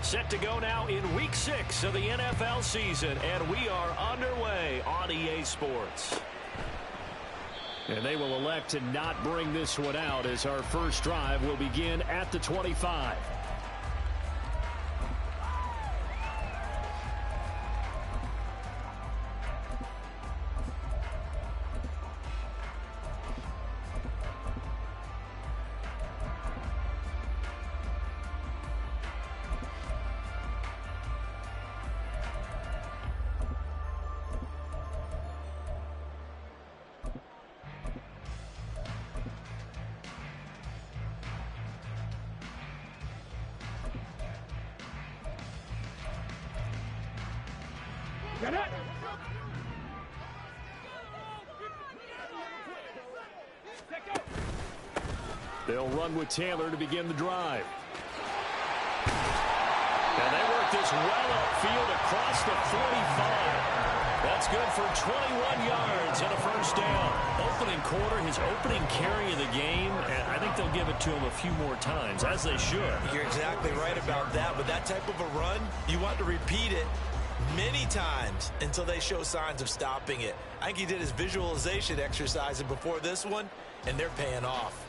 Set to go now in Week 6 of the NFL season, and we are underway on EA Sports. And they will elect to not bring this one out as our first drive will begin at the 25. They'll run with Taylor to begin the drive. And they work this well upfield across the 45. That's good for 21 yards and a first down. Opening quarter, his opening carry of the game, and I think they'll give it to him a few more times, as they should. You're exactly right about that. With that type of a run, you want to repeat it many times until they show signs of stopping it. I think he did his visualization exercise before this one, and they're paying off.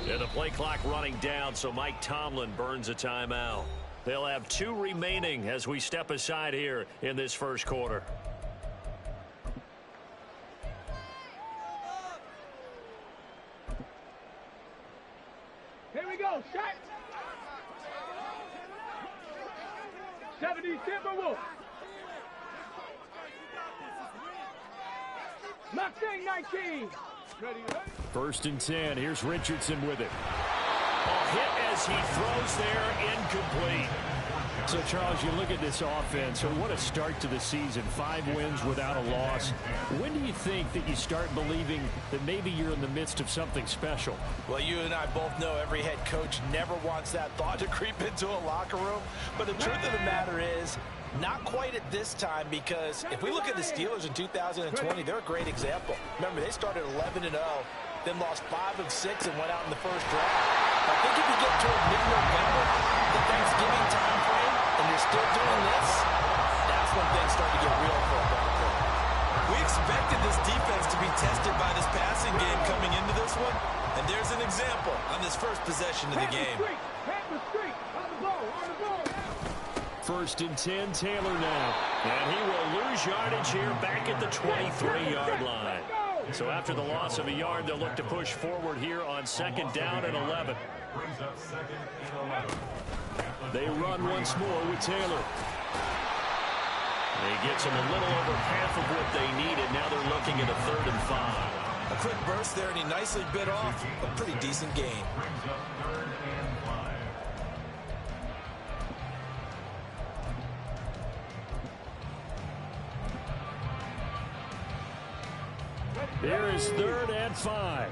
And the play clock running down, so Mike Tomlin burns a timeout. They'll have 2 remaining as we step aside here in this first quarter. Here we go, set. 70 Timberwolves. Mustang 19. Ready? First and 10. Here's Richardson with it. Hit as he throws there, incomplete. So, Charles, you look at this offense, so what a start to the season. 5 wins without a loss. When do you think that you start believing that maybe you're in the midst of something special? Well, you and I both know every head coach never wants that thought to creep into a locker room. But the truth of the matter is, not quite at this time, because if we look at the Steelers in 2020, they're a great example. Remember, they started 11-0, then lost 5 of 6 and went out in the first draft. I think if you get toward mid-November, the Thanksgiving time frame, and you're still doing this, that's when things start to get real for a Bronco. We expected this defense to be tested by this passing game coming into this one, and there's an example on this first possession of the game. First and 10, Taylor now. And he will lose yardage here back at the 23-yard line. So after the loss of a yard, they'll look to push forward here on second down and 11. They run once more with Taylor. He gets them a little over half of what they needed. Now they're looking at a 3rd and 5. A quick burst there, and he nicely bit off a pretty decent gain. Here is 3rd and 5.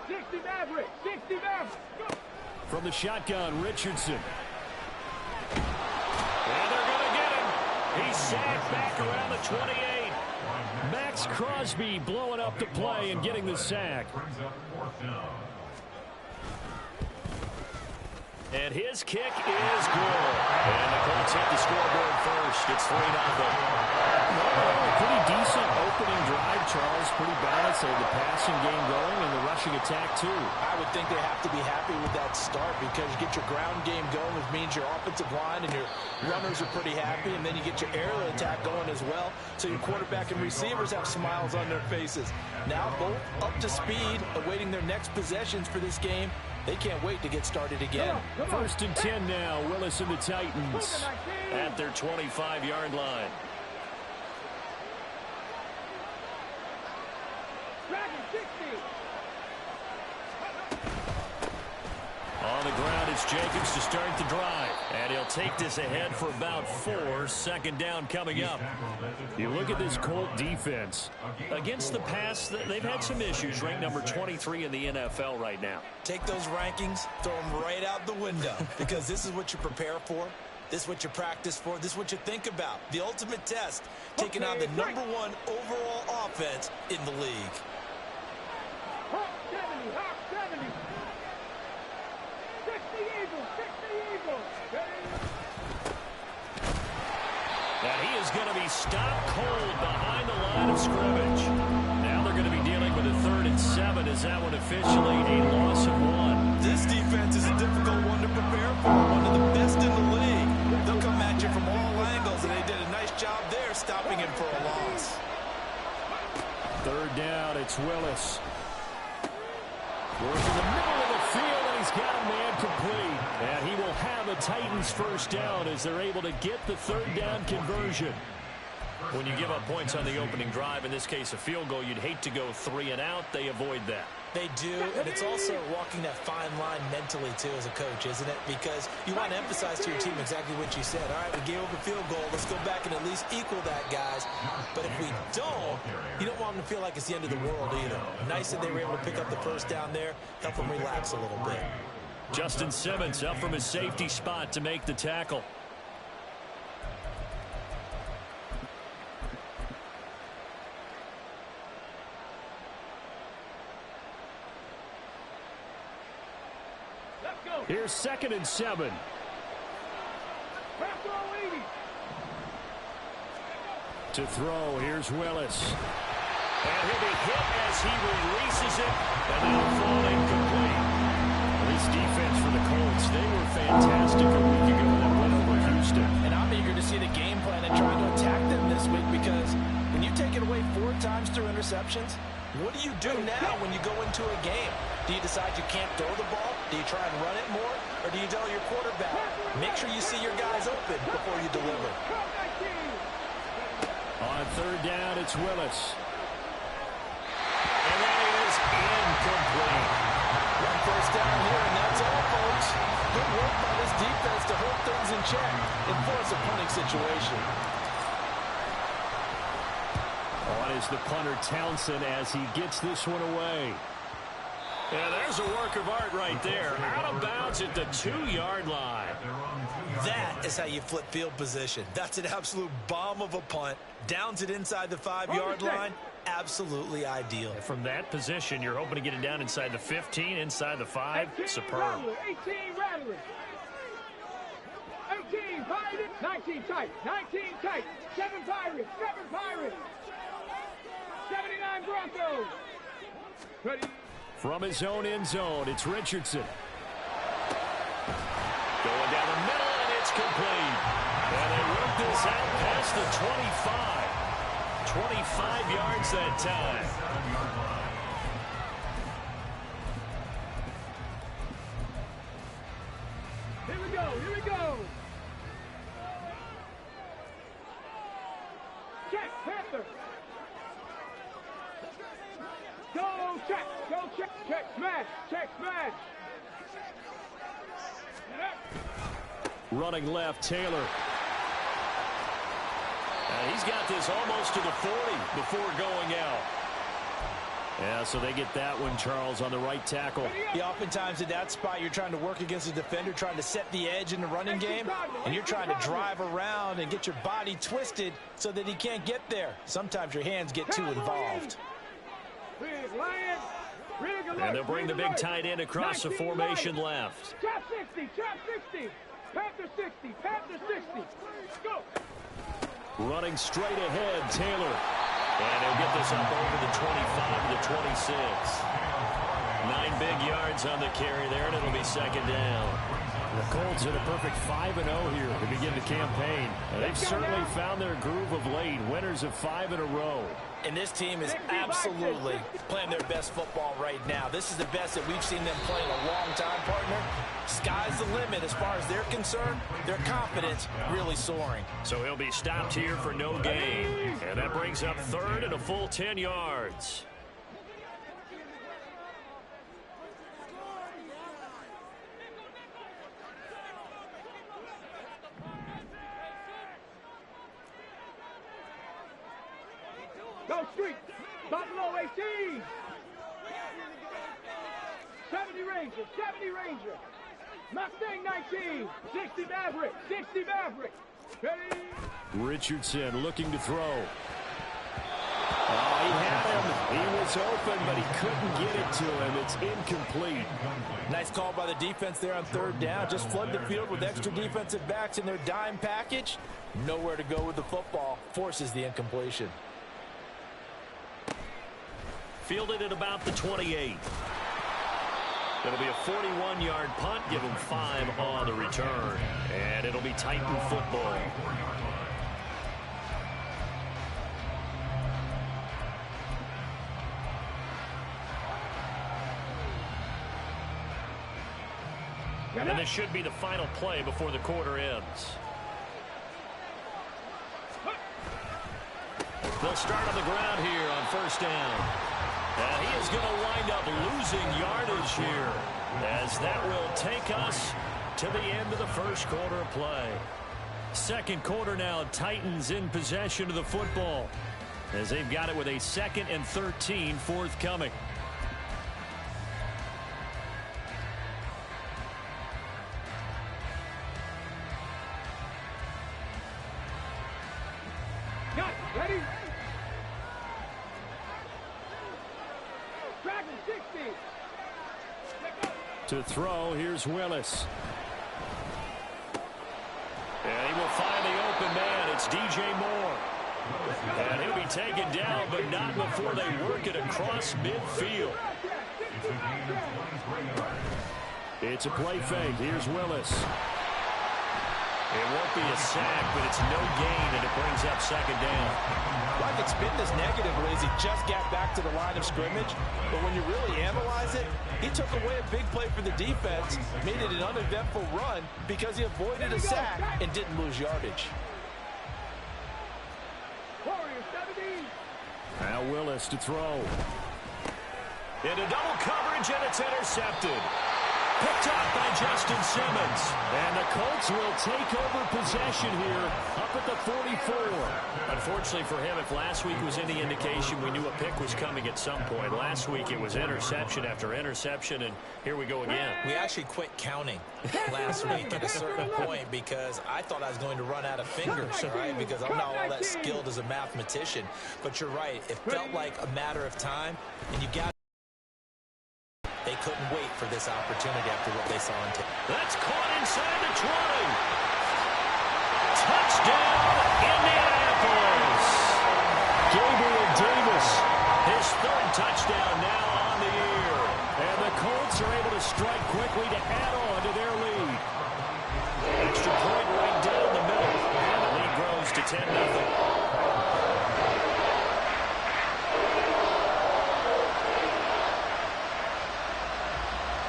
60 Maverick, 60 Maverick. Go. From the shotgun, Richardson. And they're going to get him. He's sacked back around the 28. Max Crosby blowing up the play and getting the sack. And his kick is good. And the Colts hit the scoreboard first. It's 3-0. Pretty decent opening drive, Charles. Pretty balanced. They had the passing game going and the rushing attack, too. I would think they have to be happy with that start because you get your ground game going, which means your offensive line and your runners are pretty happy, and then you get your aerial attack going as well, so your quarterback and receivers have smiles on their faces. Now both up to speed, awaiting their next possessions for this game. They can't wait to get started again. First and 10 now. Willis and the Titans at their 25-yard line. On the ground, it's Jacobs to start the drive. And he'll take this ahead for about 4. Second down coming up. You look at this Colt defense. Against the pass, they've had some issues. Ranked number 23 in the NFL right now. Take those rankings, throw them right out the window. Because this is what you prepare for. This is what you practice for. This is what you think about. The ultimate test. Taking on the #1 overall offense in the league. Hawk 70, Hawk 70. 60 Eagles, 60 Eagles. And he is going to be stopped cold behind the line of scrimmage. Now they're going to be dealing with a 3rd and 7. Is that one officially a loss of 1? This defense is a difficult one to prepare for. One of the best in the league. They'll come at you from all angles, and they did a nice job there stopping him for a loss. 3rd down, it's Willis. Goes in the middle of the field, and he's got a man complete. And he will have a Titans first down as they're able to get the 3rd down conversion. When you give up points on the opening drive, in this case a field goal, you'd hate to go 3 and out. They avoid that. They do, and it's also walking that fine line mentally, too, as a coach, isn't it? Because you want to emphasize to your team exactly what you said. All right, we gave up a field goal. Let's go back and at least equal that, guys. But if we don't, you don't want them to feel like it's the end of the world either. Nice that they were able to pick up the first down there, help them relax a little bit. Justin Simmons up from his safety spot to make the tackle. Here's 2nd and 7. To throw, here's Willis. And he'll be hit as he releases it, and that'll fall incomplete. This defense for the Colts, they were fantastic a week ago in that win over Houston. And I'm eager to see the game plan and trying to attack them this week, because when you take it away 4 times through interceptions, what do you do now when you go into a game? Do you decide you can't throw the ball? Do you try and run it more? Or do you tell your quarterback, make sure you see your guys open before you deliver? On 3rd down, it's Willis. And that is incomplete. One first down here, and that's all, folks. Good work by this defense to hold things in check and force a punting situation. On is the punter Townsend as he gets this one away. Yeah, there's a work of art right there. Out of bounds at the 2-yard line. That is how you flip field position. That's an absolute bomb of a punt. Downs it inside the 5-yard line. Absolutely ideal. From that position, you're hoping to get it down inside the 15, inside the 5. 18 Superb. Rattler, 18 Rattler. 18 Pirates. 19 tight. 19 tight. 7 Pirates. 7 Pirates. 79 Broncos. Ready. From his own end zone, it's Richardson. Going down the middle, and it's complete. And they work this out past the 25. 25 yards that time. Here we go. Here we go. Check, Panther. Go check. Go check. Check, smash. Check, smash. Running left, Taylor. He's got this almost to the 40 before going out. Yeah, so they get that one, Charles, on the right tackle. Yeah, oftentimes in that spot, you're trying to work against a defender, trying to set the edge in the running game, and you're trying to drive around and get your body twisted so that he can't get there. Sometimes your hands get too involved. And they'll bring the big tight end across the formation left. Trap 60, trap 60. Panther 60, Panther 60. Go. Running straight ahead, Taylor. And he'll get this up over the 25 to 26. 9 big yards on the carry there, and it'll be 2nd down. The Colts hit a perfect 5-0 here to begin the campaign. And they've certainly found their groove of late, winners of 5 in a row. And this team is absolutely playing their best football right now. This is the best that we've seen them play in a long time, partner. Sky's the limit as far as they're concerned. Their confidence really soaring. So he'll be stopped here for no gain. And that brings up 3rd and a full 10 yards. Street. Buffalo 18. 70 Ranger. 70 Ranger. Mustang 19. 60 Maverick. 60 Maverick. Ready? Richardson looking to throw. Oh, he had him. He was open, but he couldn't get it to him. It's incomplete. Nice call by the defense there on third down. Just flood the field with extra defensive backs in their dime package. Nowhere to go with the football. Forces the incompletion. Fielded at about the 28. It'll be a 41-yard punt, give him 5 on the return. And it'll be Titan football. And this should be the final play before the quarter ends. They'll start on the ground here on first down. And he is going to wind up losing yardage here, as that will take us to the end of the first quarter of play. Second quarter now, Titans in possession of the football, as they've got it with a 2nd and 13 forthcoming. Ready? Dragon 60. To throw, here's Willis. And he will find the open man. It's DJ Moore. And he'll be taken down, but not before they work it across midfield. It's a play fake. Here's Willis. It won't be a sack, but it's no gain, and it brings up 2nd down. Well, I could spin this negatively as he just got back to the line of scrimmage. But when you really analyze it, he took away a big play for the defense, made it an uneventful run because he avoided a sack and didn't lose yardage. Warriors 70. Now Willis to throw. Into double coverage, and it's intercepted. Picked up by Justin Simmons. And the Colts will take over possession here up at the 44. Unfortunately for him, if last week was any indication, we knew a pick was coming at some point. Last week it was interception after interception, and here we go again. We actually quit counting last week at a certain point because I thought I was going to run out of fingers, all right, because I'm not all that skilled as a mathematician. But you're right. It felt like a matter of time, and you got they couldn't wait for this opportunity after what they saw on tape. That's caught inside the 20. Touchdown, Indianapolis. Gabriel Davis, his 3rd touchdown now on the year. And the Colts are able to strike quickly to add on to their lead. Extra point right down the middle. And the lead grows to 10-0.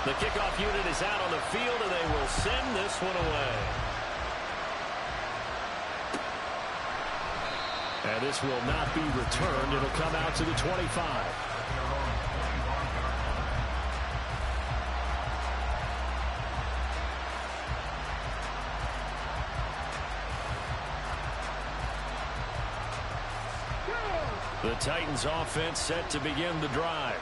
The kickoff unit is out on the field, and they will send this one away. And this will not be returned. It'll come out to the 25. The Titans offense set to begin the drive.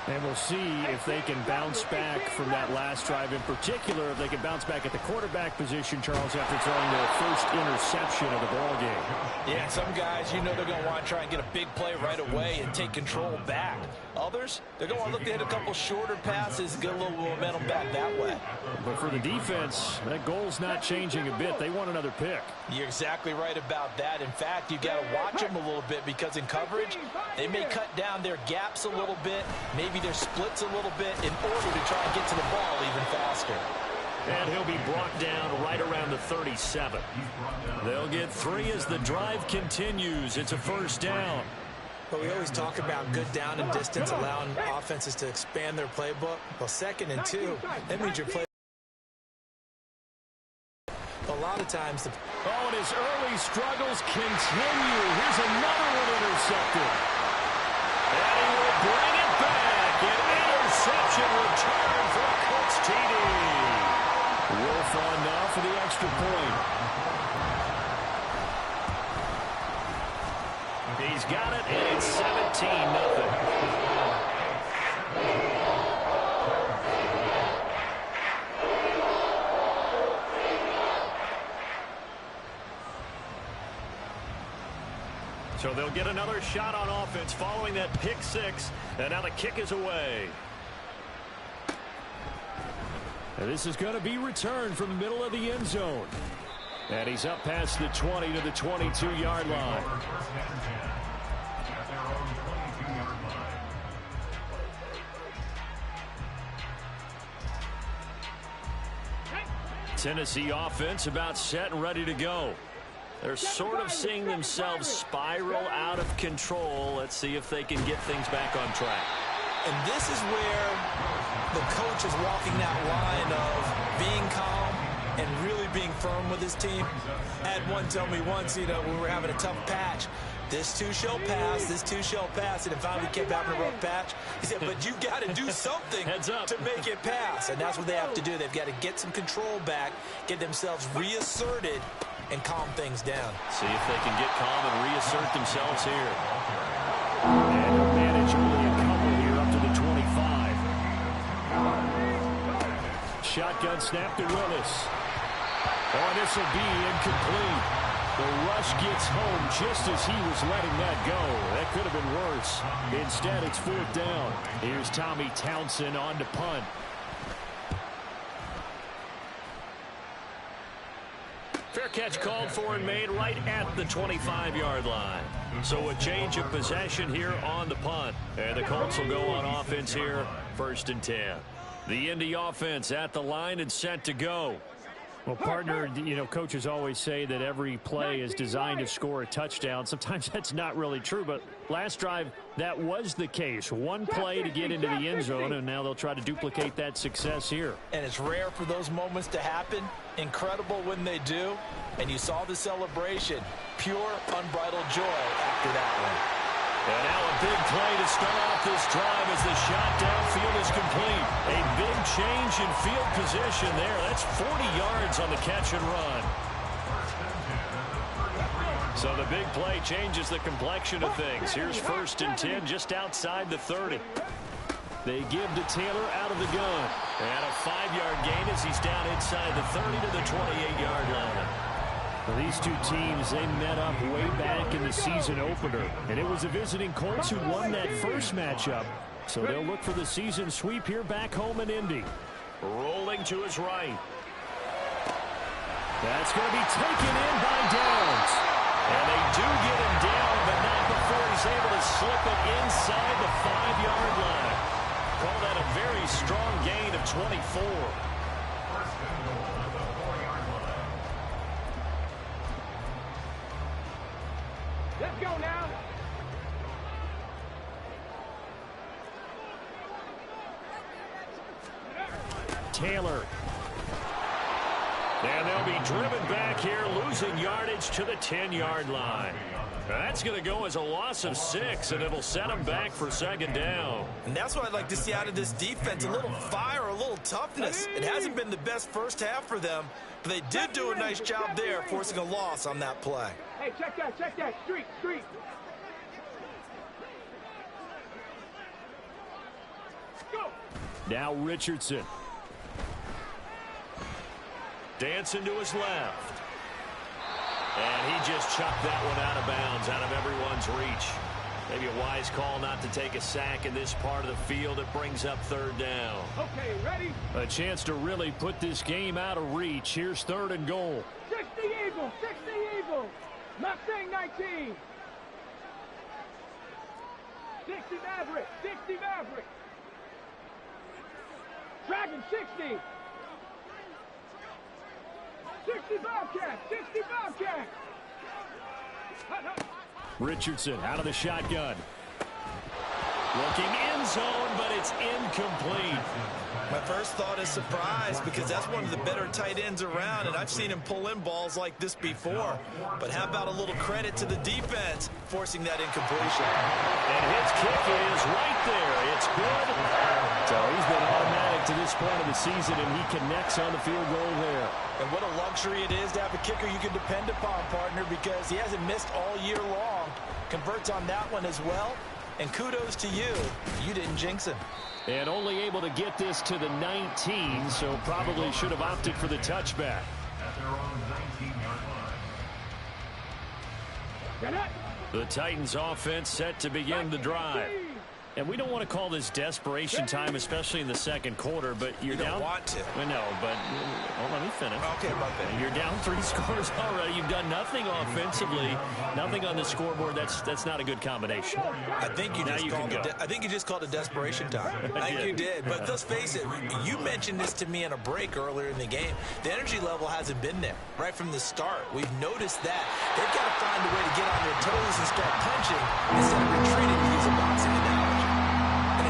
And we'll see if they can bounce back from that last drive, in particular, if they can bounce back at the quarterback position, Charles, after throwing their first interception of the ballgame. Yeah, some guys, you know they're going to want to try and get a big play right away and take control back. Others, they're going to look to hit a couple shorter passes, get a little momentum back that way. But for the defense, that goal's not changing a bit. They want another pick. You're exactly right about that. In fact, you got to watch them a little bit because in coverage, they may cut down their gaps a little bit, maybe their splits a little bit in order to try and get to the ball even faster. And he'll be brought down right around the 37. They'll get 3 as the drive continues. It's a first down. But we always talk about good down and distance, allowing offenses to expand their playbook. Well, 2nd and 2, that means your play. A lot of times the and his early struggles continue. Here's another one intercepted. And he will bring it back. An interception return for a Colts TD. Wolf on now for the extra point. He's got it, and it's 17-0. So they'll get another shot on offense following that pick six, and now the kick is away. And this is going to be returned from the middle of the end zone. And he's up past the 20 to the 22-yard line. Tennessee offense about set and ready to go. They're sort of seeing themselves spiral out of control. Let's see if they can get things back on track. And this is where the coach is walking that line of being calm and really being firm with his team. I had one tell me once, we were having a tough patch. This too shall pass, this too shall pass. And it finally kept having a rough patch. He said, but you got to do something to make it pass. And that's what they have to do. They've got to get some control back, get themselves reasserted, and calm things down. See if they can get calm and reassert themselves here. And he'll manage only a couple here up to the 25. Shotgun snap to Willis. Oh, this will be incomplete. The rush gets home just as he was letting that go. That could have been worse. Instead, it's 4th down. Here's Tommy Townsend on to punt. Fair catch called for and made right at the 25-yard line. So a change of possession here on the punt. And the Colts will go on offense here, 1st and 10. The Indy offense at the line and set to go. Well, partner, coaches always say that every play is designed to score a touchdown. Sometimes that's not really true, but last drive, that was the case. One play to get into the end zone, and now they'll try to duplicate that success here. And it's rare for those moments to happen. Incredible when they do. And you saw the celebration. Pure, unbridled joy after that one. And now a big play to start off this drive as the shot downfield is complete. A big change in field position there. That's 40 yards on the catch and run. So the big play changes the complexion of things. Here's 1st and 10 just outside the 30. They give to Taylor out of the gun. And a 5-yard gain as he's down inside the 30 to the 28-yard line. Well, these two teams, they met up way back in the season opener. And it was the visiting Colts who won that first matchup. So they'll look for the season sweep here back home in Indy. Rolling to his right. That's going to be taken in by Downs. And they do get him down, but not before he's able to slip it inside the 5-yard line. Call that a very strong gain of 24. Let's go now. Taylor. And they'll be driven back here, losing yardage to the 10-yard line. That's going to go as a loss of 6, and it'll set them back for 2nd down. And that's what I'd like to see out of this defense, a little fire, a little toughness. It hasn't been the best first half for them, but they did do a nice job there, forcing a loss on that play. Hey, check that. Street. Go. Now Richardson. Dancing to his left. And he just chucked that one out of bounds, out of everyone's reach. Maybe a wise call not to take a sack in this part of the field. It brings up 3rd down. Okay, ready? A chance to really put this game out of reach. Here's 3rd and goal. 60 Eagles. Mustang 19. 60 Maverick. Dragon 60. 60 Bobcat. Richardson out of the shotgun. Looking end zone, but it's incomplete. My first thought is surprise, because that's one of the better tight ends around, and I've seen him pull in balls like this before. But how about a little credit to the defense forcing that incompletion? And his kick is right there. It's good. So he's been automatic to this point of the season, and he connects on the field goal there. And what a luxury it is to have a kicker you can depend upon, partner, because he hasn't missed all year long. converts on that one as well. And kudos to you. You didn't jinx him. And only able to get this to the 19, so probably should have opted for the touchback. The Titans offense set to begin the drive. And we don't want to call this desperation time, especially in the second quarter, but you're down. You don't want to. Well, no, but let me finish. Okay, about that. You're down 3 scores already. You've done nothing offensively, nothing on the scoreboard. That's not a good combination. I think you just called it desperation time. I think you did. But let's face it, you mentioned this to me in a break earlier in the game. The energy level hasn't been there right from the start. We've noticed that. They've got to find a way to get on their toes and start punching instead of retreating, to use a boxing analogy.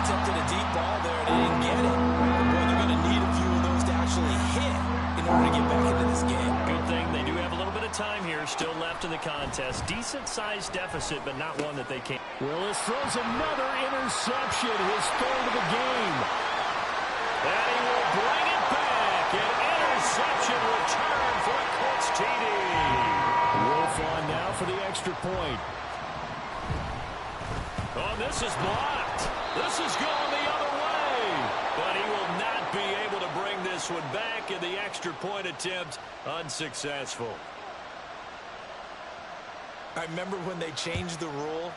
Attempted a deep ball there, and they didn't get it. Boy, they're going to need a few of those to actually hit in order to get back into this game. Good thing they do have a little bit of time here still left in the contest. Decent-sized deficit, but not one that they can't. Willis throws another interception, his third of the game. And he will bring it back. An interception return for a Colts TD. Wolf on now for the extra point. Oh, this is blocked. This is going the other way. But he will not be able to bring this one back, and the extra point attempt unsuccessful. I remember when they changed the rule,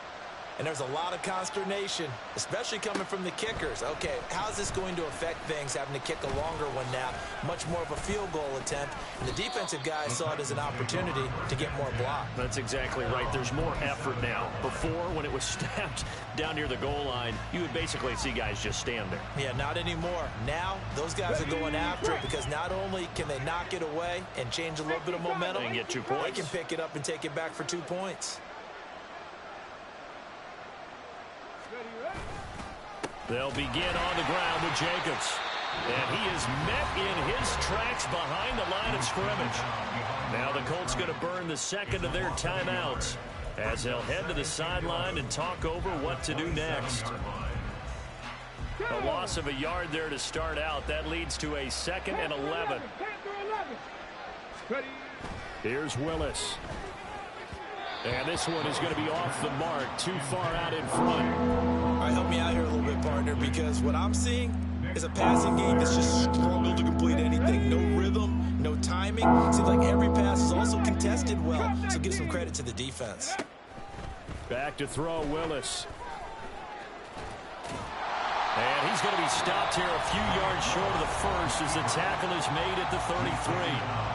and there's a lot of consternation, especially coming from the kickers. Okay, how's this going to affect things, having to kick a longer one now? Much more of a field goal attempt. And the defensive guys saw it as an opportunity to get more block. That's exactly right. There's more effort now. Before, when it was snapped down near the goal line, you would basically see guys just stand there. Yeah, not anymore. Now, those guys are going after it because not only can they knock it away and change a little bit of momentum, and get 2 points. They can pick it up and take it back for 2 points. They'll begin on the ground with Jacobs. And he is met in his tracks behind the line of scrimmage. Now the Colts going to burn the second of their timeouts as they'll head to the sideline and talk over what to do next. A loss of a yard there to start out. That leads to a 2nd and 11. Here's Willis. And this one is going to be off the mark, too far out in front. All right, help me out here a little bit, partner, because what I'm seeing is a passing game that's just struggled to complete anything. No rhythm, no timing. Seems like every pass is also contested well, so give some credit to the defense. Back to throw, Willis. And he's going to be stopped here a few yards short of the first as the tackle is made at the 33.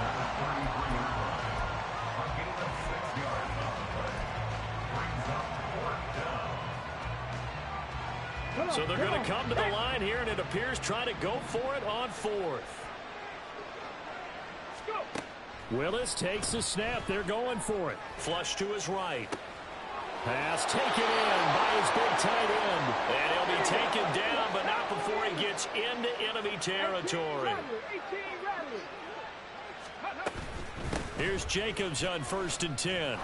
So they're going to come to the line here, and it appears trying to go for it on 4th. Willis takes the snap. They're going for it. Flush to his right. Pass taken in by his big tight end. And he'll be taken down, but not before he gets into enemy territory. Here's Jacobs on 1st and 10.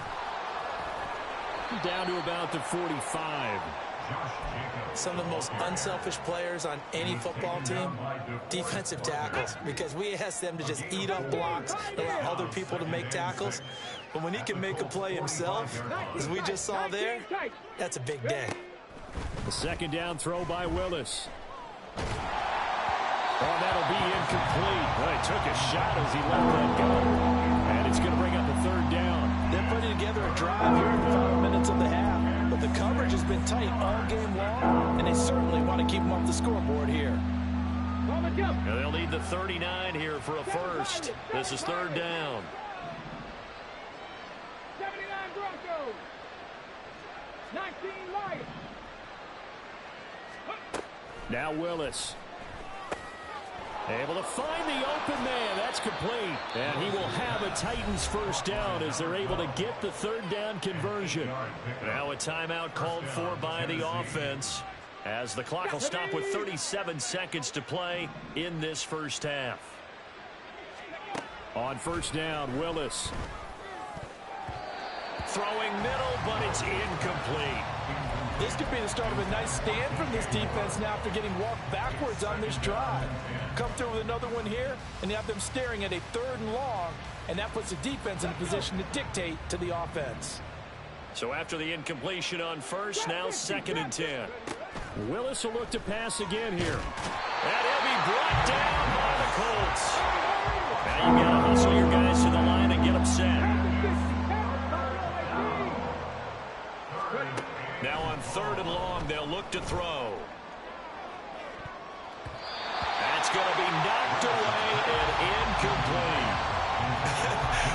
Down to about the 45. Some of the most unselfish players on any football team, defensive tackles, because we ask them to just eat up blocks and allow other people to make tackles. But when he can make a play himself, as we just saw there, that's a big day. The 2nd down throw by Willis. Oh, that'll be incomplete. Well, he took a shot as he let that go. And it's going to bring up a 3rd down. They're putting together a drive here in the final minutes of the half. But the coverage has been tight all game long, and they certainly want to keep them off the scoreboard here. And they'll need the 39 here for a first. This is 3rd down. 79 Broncos. 19 Lions. Now Willis. Able to find the open man. That's complete. And he will have a Titans first down as they're able to get the 3rd down conversion. Now a timeout called for by the offense as the clock will stop with 37 seconds to play in this first half. On 1st down, Willis. Throwing middle, but it's incomplete. This could be the start of a nice stand from this defense now after getting walked backwards on this drive. Come through with another one here, and you have them staring at a 3rd and long, and that puts the defense in a position to dictate to the offense. So after the incompletion on first, now 2nd and 10. Willis will look to pass again here. And he'll be brought down by the Colts. Now you got to hustle your guys to the line and get them set. Now on 3rd and long, they'll look to throw. That's going to be knocked away and incomplete.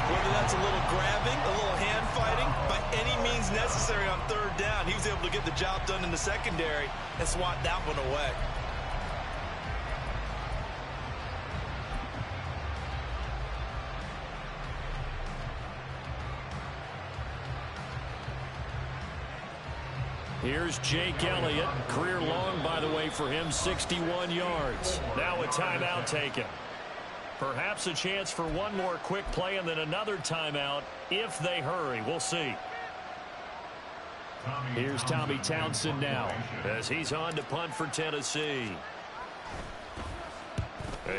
Whether that's a little grabbing, a little hand fighting, by any means necessary on 3rd down, he was able to get the job done in the secondary and swat that one away. Here's Jake Elliott. Career long, by the way, for him, 61 yards. Now a timeout taken. Perhaps a chance for one more quick play and then another timeout if they hurry. We'll see. Here's Tommy Townsend now as he's on to punt for Tennessee.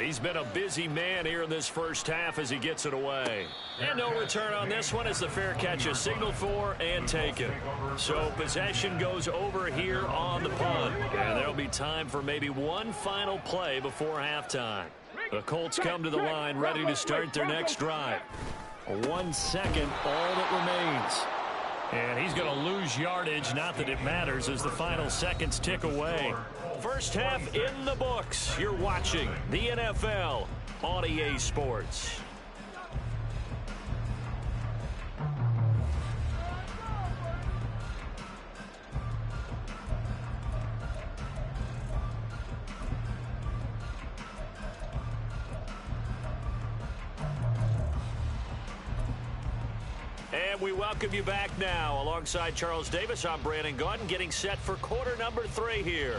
He's been a busy man here in this first half as he gets it away. And no return on this one as the fair catch is signaled for and taken. So possession goes over here on the punt. And there'll be time for maybe one final play before halftime. The Colts come to the line ready to start their next drive. 1 second, all that remains. And he's going to lose yardage, not that it matters, as the final seconds tick away. First half in the books. You're watching the NFL on EA Sports. And we welcome you back now. Alongside Charles Davis, I'm Brandon Gaudin, getting set for quarter number 3 here.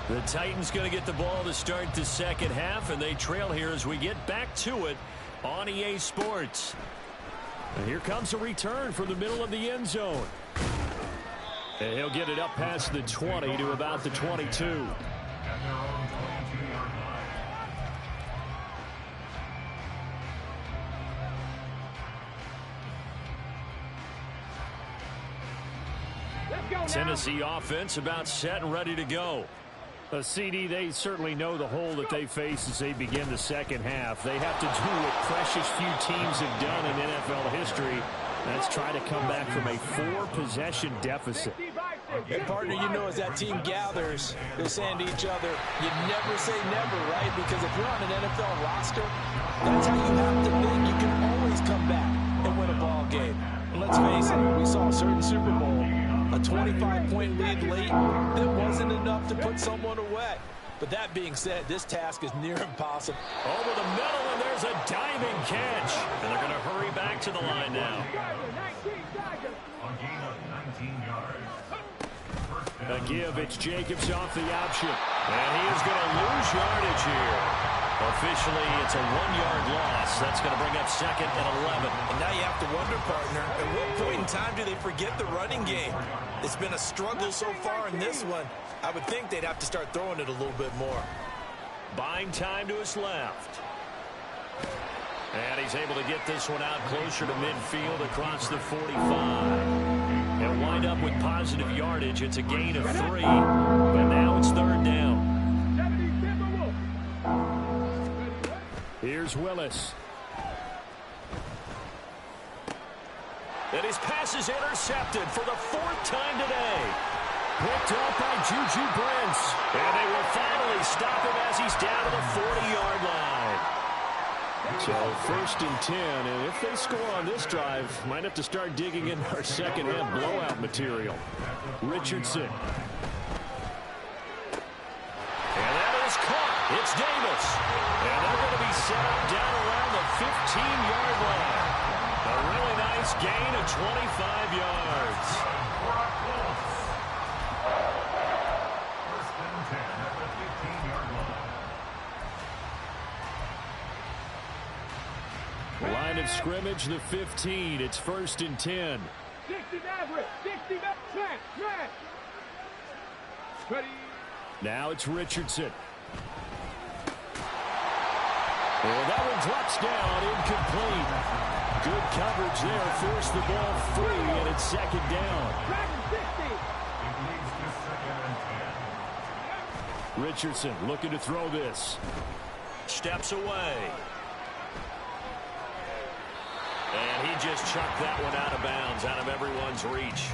The Titans going to get the ball to start the second half, and they trail here as we get back to it on EA Sports. And here comes a return from the middle of the end zone. And he'll get it up past the 20 to about the 22. Tennessee offense about set and ready to go. CD, they certainly know the hole that they face as they begin the second half. They have to do what precious few teams have done in NFL history. That's try to come back from a 4-possession deficit. And partner, you know, as that team gathers, they're saying to each other, you never say never, right? Because if you're on an NFL roster, that's how you have to think. You can always come back and win a ball game. And let's face it, we saw a certain Super Bowl, a 25-point lead late that wasn't enough to put someone away. But that being said, this task is near impossible. Over the middle, and there's a diving catch. And they're going to hurry back to the line now. A give, it's Jacobs off the option. And he is going to lose yardage here. Officially, it's a 1-yard loss. That's going to bring up 2nd and 11. And now you have to wonder, partner, at what point in time do they forget the running game? It's been a struggle so far in this one. I would think they'd have to start throwing it a little bit more. Buying time to his left. And he's able to get this one out closer to midfield across the 45. He'll wind up with positive yardage. It's a gain of 3. But now it's 3rd down. Here's Willis. And his pass is intercepted for the 4th time today. Picked up by Juju Brents. And they will finally stop him as he's down to the 40-yard line. So 1st and 10, and if they score on this drive, might have to start digging in our second half blowout material. Richardson. And that is caught. It's Davis. And they're going to be set up down around the 15-yard line. A really nice gain of 25 yards. Line of scrimmage, the 15. It's 1st and 10. 60 Maverick, 60 Maverick, Now it's Richardson. And that one drops down, incomplete. Good coverage there, forced the ball free, and it's second down. Richardson looking to throw this. Steps away. And he just chucked that one out of bounds, out of everyone's reach.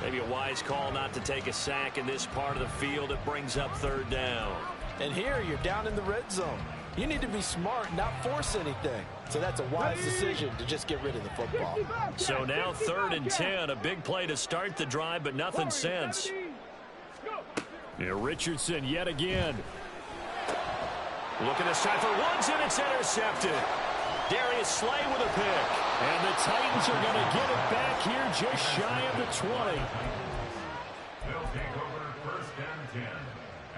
Maybe a wise call not to take a sack in this part of the field. It brings up third down. And here you're down in the red zone. You need to be smart, not force anything. So that's a wise decision to just get rid of the football. So now 3rd and 10, a big play to start the drive, but nothing since. Yeah, Richardson yet again. Looking this time for Woods, and it's intercepted. Darius Slay with a pick. And the Titans are going to get it back here just shy of the 20. They'll take over 1st and 10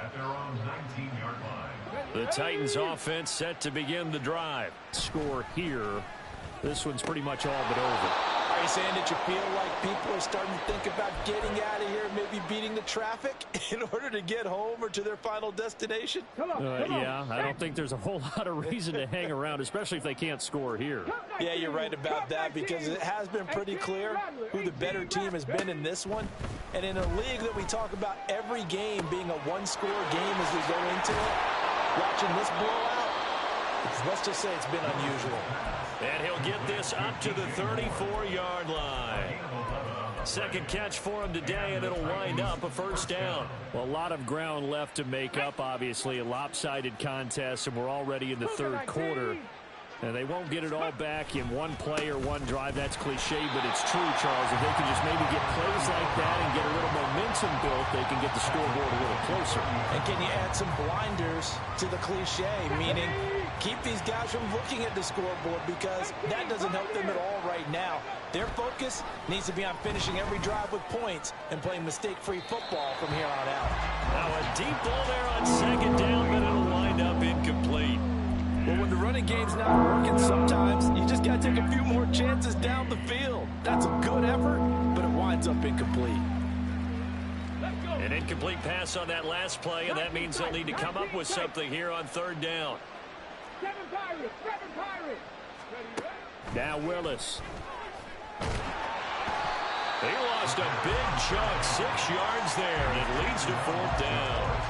at their own 19-yard line. The Titans offense set to begin the drive. Score here. This one's pretty much all but over. Are you saying that you feel like people are starting to think about getting out of here, maybe beating the traffic in order to get home or to their final destination? Yeah, I don't think there's a whole lot of reason to hang around, especially if they can't score here. Yeah, you're right about that, because it has been pretty clear who the better team has been in this one. And in a league that we talk about every game being a one-score game as we go into it, watching this blowout, let's just say it's been unusual. And he'll get this up to the 34-yard line. Second catch for him today, and it'll wind up a first down. Well, a lot of ground left to make up, obviously. A lopsided contest, and we're already in the third quarter. And they won't get it all back in one play or one drive. That's cliche, but it's true, Charles. If they can just maybe get plays like that and get a little momentum built, they can get the scoreboard a little closer. And can you add some blinders to the cliche, meaning keep these guys from looking at the scoreboard, because that doesn't help them at all right now. Their focus needs to be on finishing every drive with points and playing mistake-free football from here on out. Now a deep ball there on second down, but it'll wind up incomplete. Well, when the running game's not working, sometimes you just got to take a few more chances down the field. That's a good effort, but it winds up incomplete. An incomplete pass on that last play, and that means they'll need to come up with something here on third down. Seven Pirates. Now Willis. He lost a big chunk, 6 yards there, and it leads to fourth down.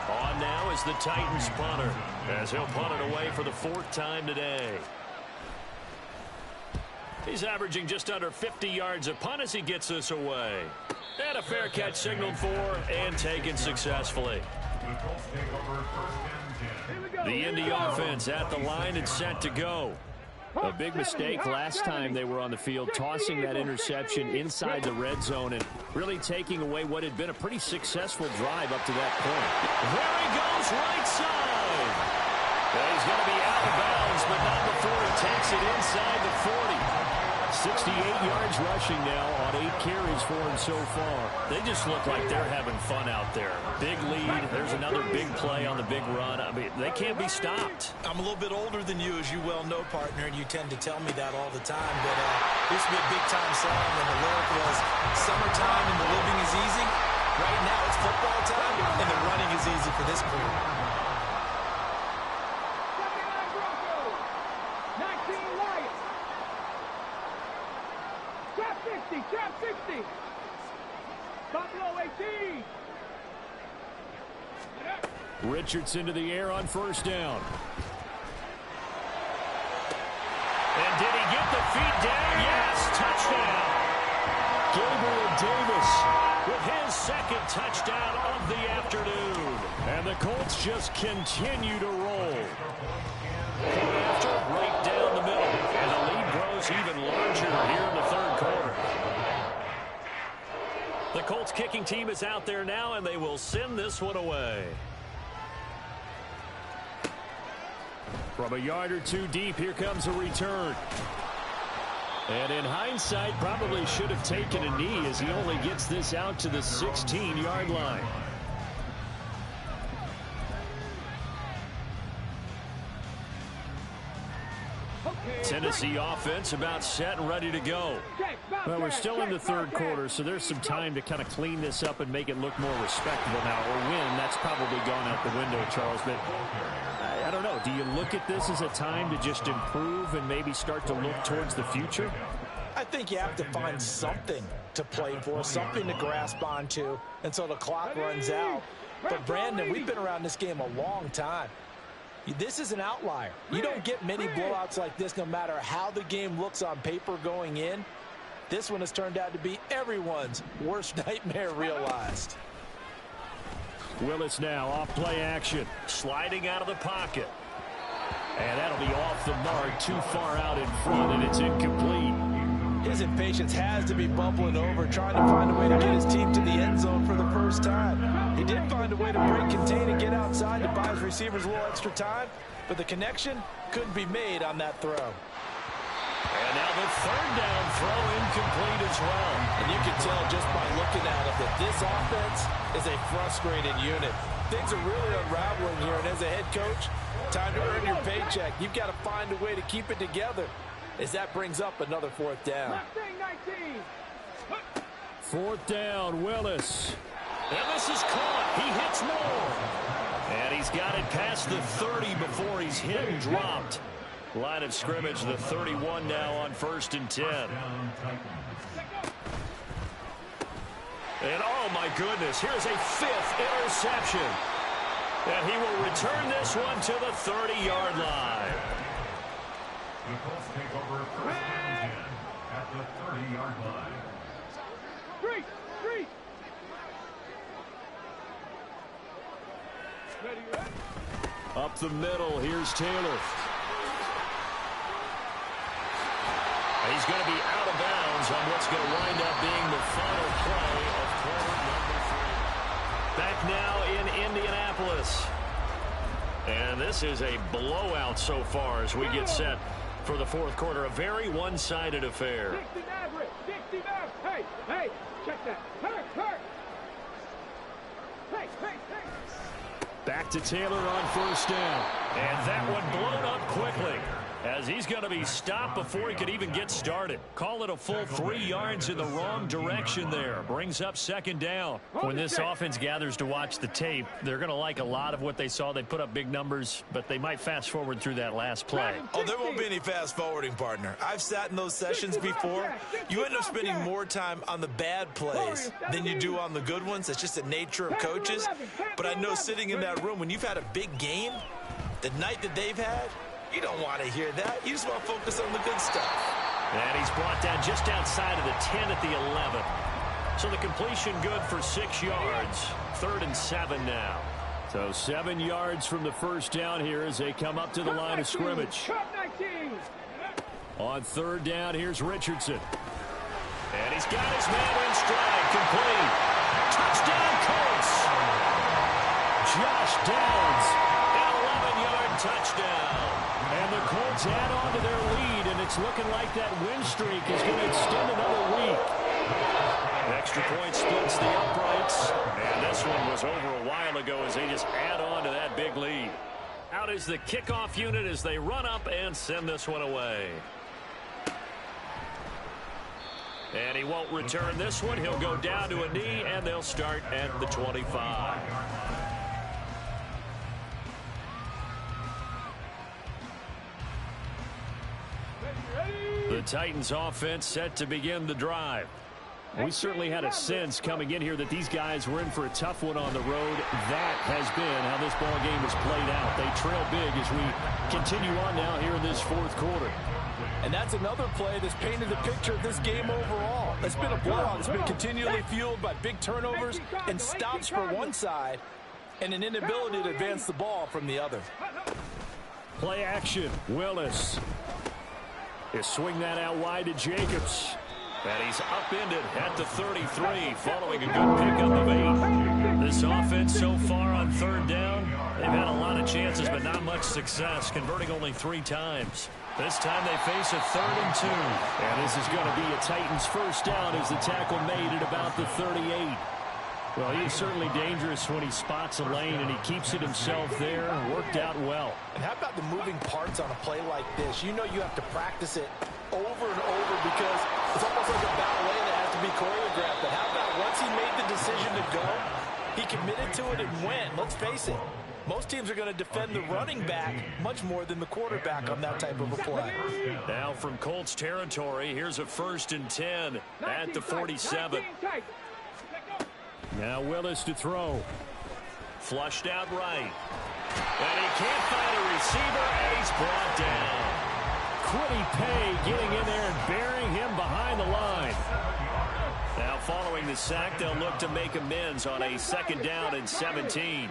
On now is the Titans punter, as he'll punt it away for the 4th time today. He's averaging just under 50 yards a punt as he gets this away. And a fair catch signaled for and taken successfully. The Indy offense at the line and set to go. A big mistake last time they were on the field, tossing that interception inside the red zone and really taking away what had been a pretty successful drive up to that point. There he goes, right side. Well, he's going to be out of bounds, but not before he takes it inside the 40. 68 yards rushing now on 8 carries for him so far. They just look like they're having fun out there. Big lead. There's another big play on the big run. I mean, they can't be stopped. I'm a little bit older than you, as you well know, partner, and you tend to tell me that all the time. But this would be a big-time song, and the lyric was, "Summertime and the living is easy." Right now it's football time, and the running is easy for this crew. 79 Broncos. 19 Lions. Trap 60. Buffalo 18. Richardson to the air on first down. And did he get the feet down? Yes, touchdown. Gabriel Davis with his 2nd touchdown of the afternoon. And the Colts just continue to roll. After right down the middle. And the lead grows even larger here in the 3rd quarter. The Colts kicking team is out there now, and they will send this one away. From a yard or two deep, here comes a return. And in hindsight, probably should have taken a knee as he only gets this out to the 16-yard line. Tennessee offense about set and ready to go. Well, we're still in the 3rd quarter, so there's some time to kind of clean this up and make it look more respectable now. Or win, that's probably gone out the window, Charles. But I don't know. go? Do you look at this as a time to just improve and maybe start to look towards the future? I think you have to find something to play for, something to grasp onto until the clock runs out. But, Brandon, we've been around this game a long time. This is an outlier. You don't get many blowouts like this no matter how the game looks on paper going in. This one has turned out to be everyone's worst nightmare realized. Willis now off play action, sliding out of the pocket. And that'll be off the mark, too far out in front, and it's incomplete. His impatience has to be bubbling over, trying to find a way to get his team to the end zone for the first time. He did find a way to break, contain, and get outside to buy his receivers a little extra time, but the connection couldn't be made on that throw. And now the third down throw incomplete as well. And you can tell just by looking at it that this offense is a frustrated unit. Things are really unraveling here, and as a head coach, time to earn your paycheck. You've got to find a way to keep it together as that brings up another fourth down. Fourth down, Willis. And this is caught. He hits more. And he's got it past the 30 before he's hit and dropped. Line of scrimmage, the 31 now on 1st and 10. And oh my goodness, here's a 5th interception. And he will return this one to the 30-yard line. The Colts take over 1st and 10 at the 30-yard line. Three. Up the middle, here's Taylor. He's going to be out of bounds on what's going to wind up being the final play of quarter number 3. Back now in Indianapolis. And this is a blowout so far as we get set for the fourth quarter. A very one-sided affair. 60 Maverick. Hey, check that. Hurt. Hey. Back to Taylor on 1st down. And that one blown up quickly, as he's going to be stopped before he could even get started. Call it a full 3 yards in the wrong direction there. Brings up 2nd down. When this offense gathers to watch the tape, they're going to like a lot of what they saw. They put up big numbers, but they might fast forward through that last play. Oh, there won't be any fast forwarding, partner. I've sat in those sessions before. You end up spending more time on the bad plays than you do on the good ones. It's just the nature of coaches. But I know sitting in that room, when you've had a big game, the night that they've had, you don't want to hear that. You just want to focus on the good stuff. And he's brought down just outside of the 10 at the 11. So the completion good for 6 yards. 3rd and 7 now. So 7 yards from the first down here as they come up to the line of scrimmage. On 3rd down, here's Richardson. And he's got his man in stride. Complete. Touchdown, Colts. Josh Downs. An 11-yard touchdown. And the Colts add on to their lead, and it's looking like that win streak is going to extend another week. Extra point splits the uprights, and this one was over a while ago as they just add on to that big lead. Out is the kickoff unit as they run up and send this one away. And he won't return this one. He'll go down to a knee, and they'll start at the 25. The Titans offense set to begin the drive. We certainly had a sense coming in here that these guys were in for a tough one on the road. That has been how this ball game has played out. They trail big as we continue on now here in this fourth quarter. And that's another play that's painted the picture of this game overall. It's been a blowout. It's been continually fueled by big turnovers and stops for one side and an inability to advance the ball from the other. Play action. Willis. They swing that out wide to Jacobs. And he's upended at the 33 following a good pickup of 8. This offense so far on 3rd down, they've had a lot of chances but not much success, converting only 3 times. This time they face a 3rd and 2. And this is going to be a Titans first down as the tackle made at about the 38. Well, he is certainly dangerous when he spots a lane, and he keeps it himself there. Worked out well. And how about the moving parts on a play like this? You know you have to practice it over and over because it's almost like a ballet that has to be choreographed. But how about once he made the decision to go, he committed to it and went. Let's face it, Most teams are going to defend the running back much more than the quarterback on that type of a play. Now from Colts territory, here's a 1st and 10 at the 47. Now Willis to throw. Flushed out right. And he can't find a receiver, and he's brought down. Quiddy Pay getting in there and burying him behind the line. Now following the sack, they'll look to make amends on a 2nd down and 17.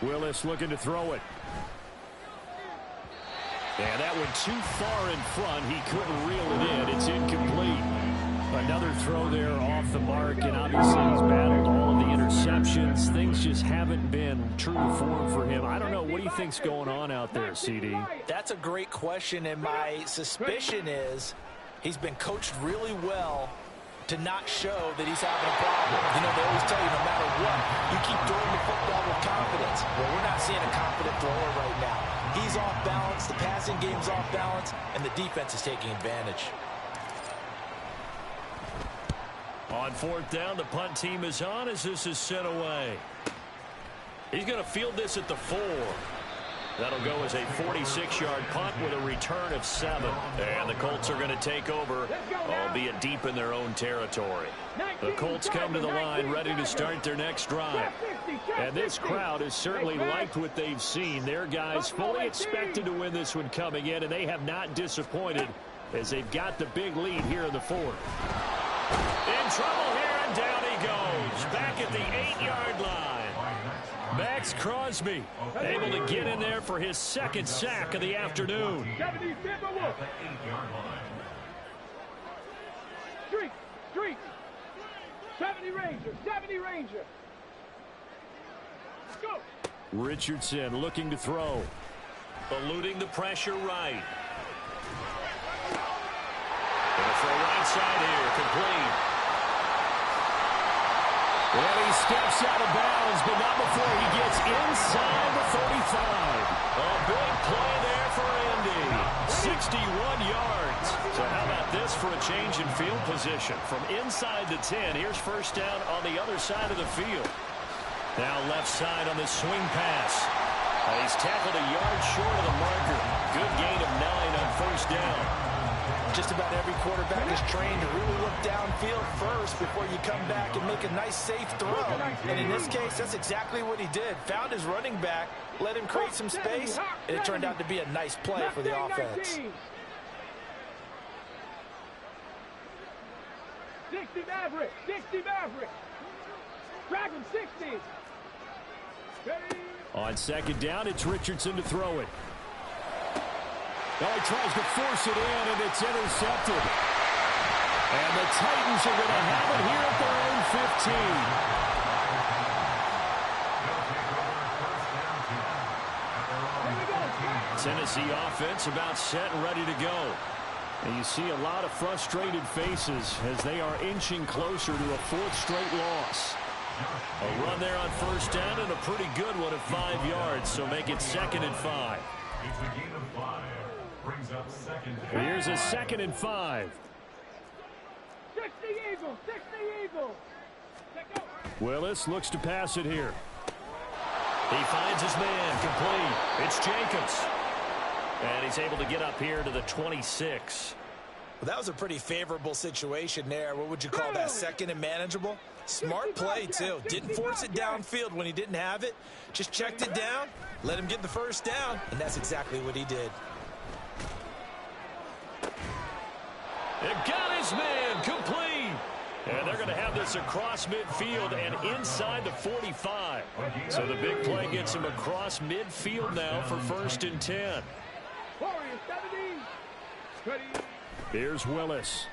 Willis looking to throw it. And that went too far in front. He couldn't reel it in. It's incomplete. Another throw there off the mark, and obviously he's battled all of the interceptions. Things just haven't been true to form for him. I don't know. What do you think's going on out there, CD? That's a great question, and my suspicion is he's been coached really well to not show that he's having a problem. You know, they always tell you no matter what, you keep throwing the football with confidence. Well, we're not seeing a confident thrower right now. He's off balance, the passing game's off balance, and the defense is taking advantage. On 4th down, the punt team is on as this is sent away. He's going to field this at the 4. That'll go as a 46-yard punt with a return of 7. And the Colts are going to take over, albeit deep in their own territory. The Colts come to the line ready to start their next drive. And this crowd has certainly liked what they've seen. Their guys fully expected to win this one coming in, and they have not disappointed as they've got the big lead here in the 4th. In trouble here, and down he goes. Back at the 8-yard line. Max Crosby able to get in there for his 2nd sack of the afternoon. Street. 70 Ranger. Go. Richardson looking to throw. Eluding the pressure right. For right side here, complete. And he steps out of bounds, but not before he gets inside the 35. A big play there for Indy. 61 yards. So how about this for a change in field position? From inside the 10, here's 1st down on the other side of the field. Now left side on the swing pass. He's tackled a yard short of the marker. Good gain of 9 on 1st down. Just about every quarterback is trained to really look downfield first before you come back and make a nice, safe throw. And in this case, that's exactly what he did. Found his running back, let him create some space, and it turned out to be a nice play for the offense. 60 Maverick. Drag him 60. On 2nd down, it's Richardson to throw it. Well, he tries to force it in, and it's intercepted. And the Titans are going to have it here at their own 15. Tennessee offense about set and ready to go. And you see a lot of frustrated faces as they are inching closer to a 4th straight loss. A run there on 1st down and a pretty good one at 5 yards, so make it 2nd and 5. It's a gain of 5. Brings up 2nd. Here's a 2nd and 5. 60 Eagles. Willis looks to pass it here. He finds his man, complete. It's Jacobs. And he's able to get up here to the 26. Well, that was a pretty favorable situation there. What would you call that, 2nd and manageable? Smart play, too. Didn't force it downfield when he didn't have it. Just checked it down, let him get the 1st down, and that's exactly what he did. It got his man, complete. And they're going to have this across midfield and inside the 45. So the big play gets him across midfield now for 1st and 10. Here's Willis.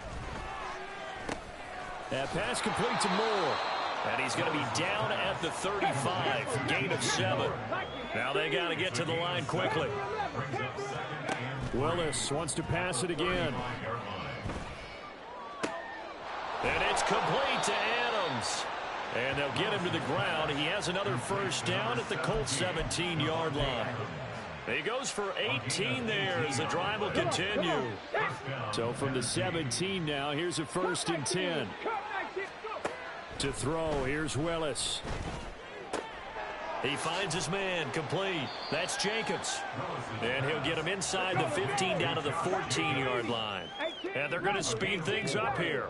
That pass complete to Moore. And he's going to be down at the 35. Gain of 7. Now they got to get to the line quickly. Willis wants to pass it again. And it's complete to Adams. And they'll get him to the ground. He has another 1st down at the Colts 17-yard line. He goes for 18 there as the drive will continue. So from the 17 now, here's a 1st and 10. To throw, here's Willis. He finds his man, complete. That's Jacobs. And he'll get him inside the 15 down to the 14-yard line. And they're going to speed things up here.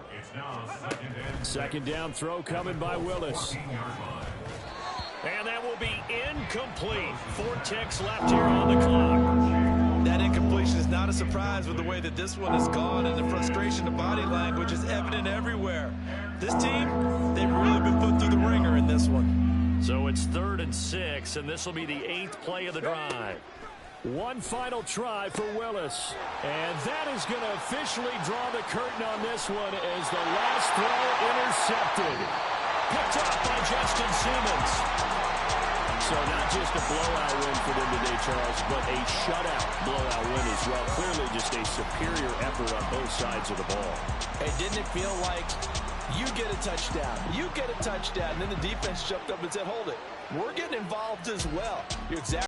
Second down throw coming by Willis. And that will be incomplete. 4 ticks left here on the clock. That incompletion is not a surprise with the way that this one has gone, and the frustration of body language is evident everywhere. This team, they've really been put through the ringer in this one. So it's 3rd and 6, and this will be the 8th play of the drive. One final try for Willis. And that is going to officially draw the curtain on this one as the last throw intercepted. Picked up by Justin Simmons. So not just a blowout win for them today, Charles, but a shutout blowout win as well. Clearly just a superior effort on both sides of the ball. Hey, didn't it feel like you get a touchdown, you get a touchdown, and then the defense jumped up and said, hold it, we're getting involved as well. You're exactly